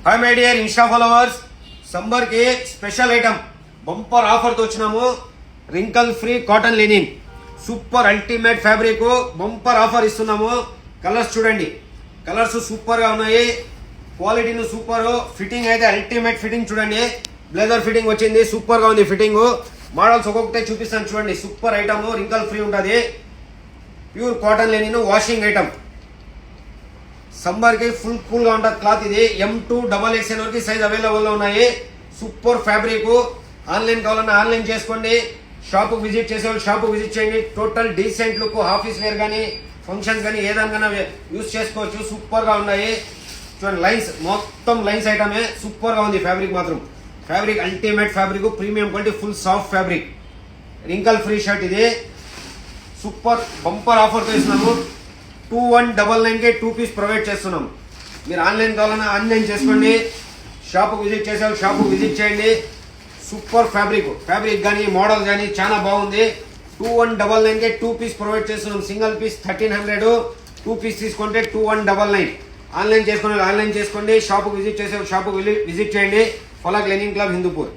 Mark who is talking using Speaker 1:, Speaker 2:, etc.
Speaker 1: Hi my dear Insta followers, summer కి special item bumper offer తో వచ్చినాము. Wrinkle free cotton Lenin super ultimate fabric bumper offer ఇస్తున్నాము. Colours చూడండి, colours super గా ఉన్నాయి, క్వాలిటీను super, fitting అయితే అల్టిమేట్ ఫిట్టింగ్ చూడండి. బ్లేజర్ ఫిట్టింగ్ వచ్చింది, సూపర్ గా ఉంది ఫిట్టింగ్. మోడల్స్ ఒక్కొక్కటే చూపిస్తాను చూడండి. సూపర్ ఐటమ్, రింకల్ ఫ్రీ ఉంటుంది, pure cotton Lenin washing item. Summer కి ఫుల్ కూల్ గా ఉంటుంది క్లాత్. ఇది M2 XXL వరకు సైజ్ అవైలబుల్ లో ఉన్నాయి. Super fabric. ఆన్లైన్ కావాలన్నా ఆన్లైన్ చేసుకోండి, షాప్ విజిట్ చేసేవాళ్ళు షాప్ విజిట్ చేయండి. Total decent look, office wear కానీ ఫంక్షన్స్ కానీ ఏదైనా యూజ్ చేసుకోవచ్చు. సూపర్ గా ఉన్నాయి చూడండి. లైన్స్ మొత్తం లైన్స్ ఐటమే, సూపర్ గా ఉంది ఫ్యాబ్రిక్ మాత్రం. Fabric ultimate fabric, premium quality, full soft fabric. Wrinkle free shirt ఇది. సూపర్ బంపర్ ఆఫర్ తో ఇస్తున్నాము. 2199 కే 2 పీస్ ప్రొవైడ్ చేస్తున్నాం. మీరు ఆన్లైన్ కావాలన్నా ఆన్లైన్ చేసుకోండి, షాప్ విజిట్ చేసేవాళ్ళు షాప్ విజిట్ చేయండి. సూపర్ ఫ్యాబ్రిక్, ఫ్యాబ్రిక్ కానీ మోడల్ కానీ చాలా బాగుంది. 2199 కే 2 పీస్ ప్రొవైడ్ చేస్తున్నాం. సింగిల్ పీస్ 1300, 2 పీస్ తీసుకుంటే 2199. ఆన్లైన్ చేసుకోండి, ఆన్లైన్ చేసుకోండి, షాప్ విజిట్ చేసేవాళ్ళు షాప్ విజిట్ చేయండి. Falak Linen Club, Hindupur.